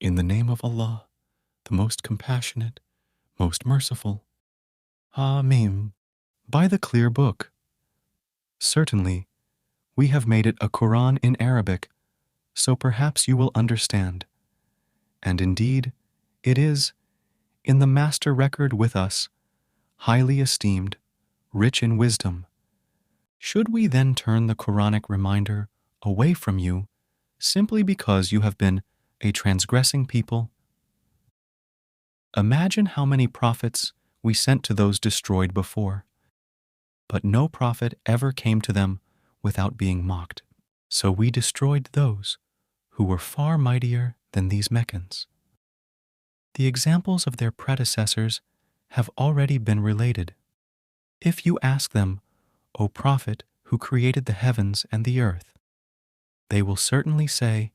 In the name of Allah, the most compassionate, most merciful. Ameen. By the clear book. Certainly, we have made it a Quran in Arabic, so perhaps you will understand. And indeed, it is, in the master record with us, highly esteemed, rich in wisdom. Should we then turn the Quranic reminder away from you simply because you have been a transgressing people? Imagine how many prophets we sent to those destroyed before, but no prophet ever came to them without being mocked. So we destroyed those who were far mightier than these Meccans. The examples of their predecessors have already been related. If you ask them, O Prophet, who created the heavens and the earth, they will certainly say,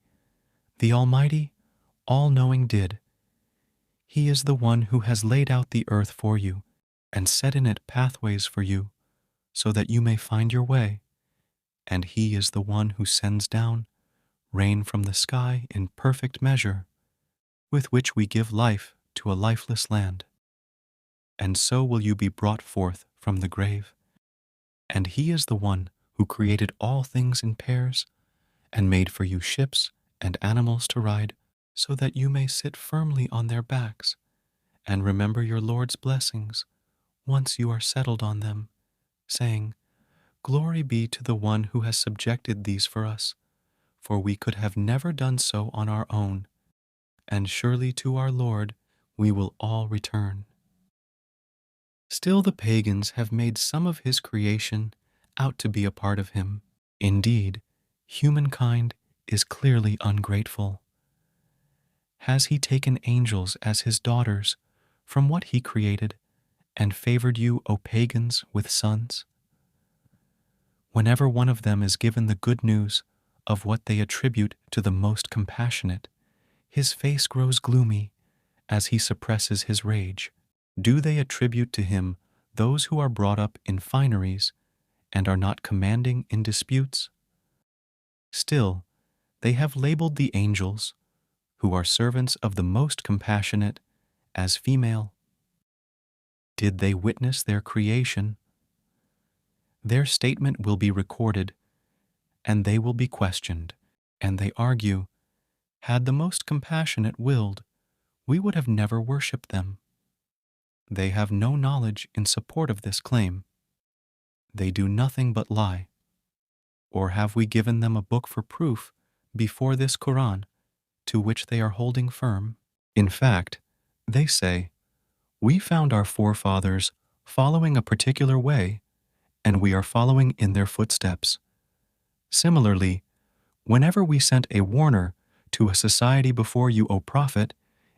the Almighty, all-knowing did. He is the one who has laid out the earth for you and set in it pathways for you so that you may find your way. And He is the one who sends down rain from the sky in perfect measure, with which we give life to a lifeless land. And so will you be brought forth from the grave. And He is the one who created all things in pairs and made for you ships and animals to ride, so that you may sit firmly on their backs and remember your Lord's blessings once you are settled on them, saying, Glory be to the one who has subjected these for us, for we could have never done so on our own, and surely to our Lord we will all return. Still the pagans have made some of His creation out to be a part of Him. Indeed, humankind is clearly ungrateful. Has He taken angels as His daughters from what He created and favored you, O pagans, with sons? Whenever one of them is given the good news of what they attribute to the most compassionate, his face grows gloomy as he suppresses his rage. Do they attribute to him those who are brought up in fineries and are not commanding in disputes? Still, they have labeled the angels, who are servants of the most compassionate, as female. Did they witness their creation? Their statement will be recorded, and they will be questioned, and they argue, had the most compassionate willed, we would have never worshipped them. They have no knowledge in support of this claim. They do nothing but lie. Or have we given them a book for proof before this Quran, to which they are holding firm? In fact, they say, we found our forefathers following a particular way, and we are following in their footsteps. Similarly, whenever we sent a warner to a society before you, O Prophet,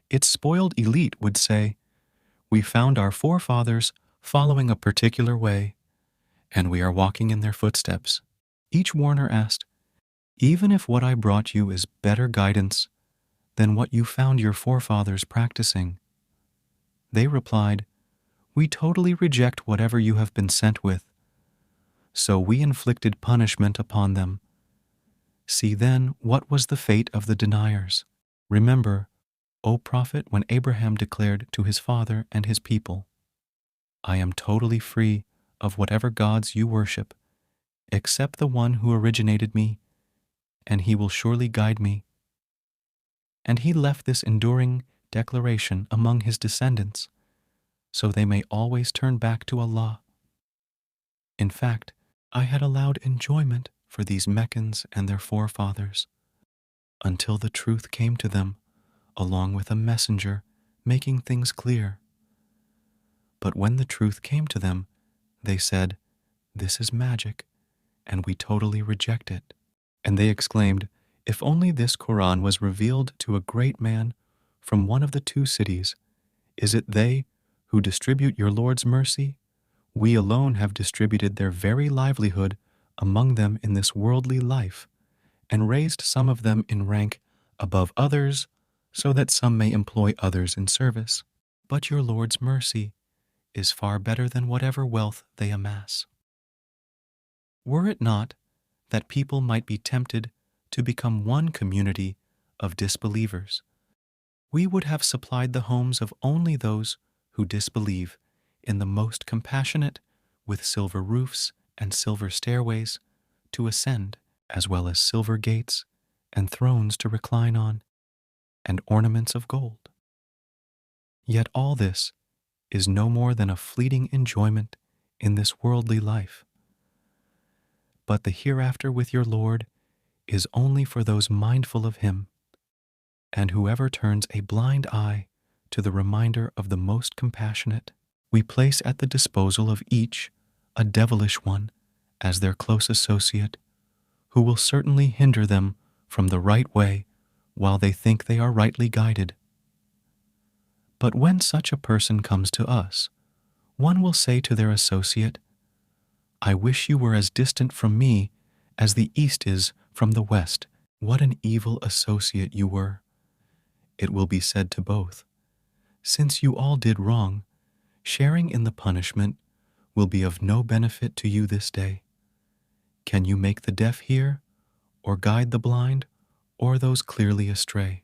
its spoiled elite would say, we found our forefathers following a particular way, and we are walking in their footsteps. Each warner asked, even if what I brought you is better guidance than what you found your forefathers practicing, they replied, we totally reject whatever you have been sent with. So we inflicted punishment upon them. See then what was the fate of the deniers. Remember, O Prophet, when Abraham declared to his father and his people, I am totally free of whatever gods you worship, except the one who originated me, and he will surely guide me. And he left this enduring declaration among his descendants, so they may always turn back to Allah. In fact, I had allowed enjoyment for these Meccans and their forefathers, until the truth came to them, along with a messenger making things clear. But when the truth came to them, they said, this is magic, and we totally reject it. And they exclaimed, if only this Quran was revealed to a great man from one of the two cities. Is it they who distribute your Lord's mercy? We alone have distributed their very livelihood among them in this worldly life, and raised some of them in rank above others, so that some may employ others in service. But your Lord's mercy is far better than whatever wealth they amass. Were it not that people might be tempted to become one community of disbelievers, We would have supplied the homes of only those who disbelieve in the most compassionate, with silver roofs and silver stairways to ascend, as well as silver gates and thrones to recline on, and ornaments of gold. Yet all this is no more than a fleeting enjoyment in this worldly life. But the hereafter with your Lord is only for those mindful of Him, and whoever turns a blind eye to the reminder of the most compassionate, we place at the disposal of each a devilish one as their close associate, who will certainly hinder them from the right way while they think they are rightly guided. But when such a person comes to us, one will say to their associate, I wish you were as distant from me as the east is from the west. What an evil associate you were. It will be said to both, since you all did wrong, sharing in the punishment will be of no benefit to you this day. Can you make the deaf hear, or guide the blind, or those clearly astray?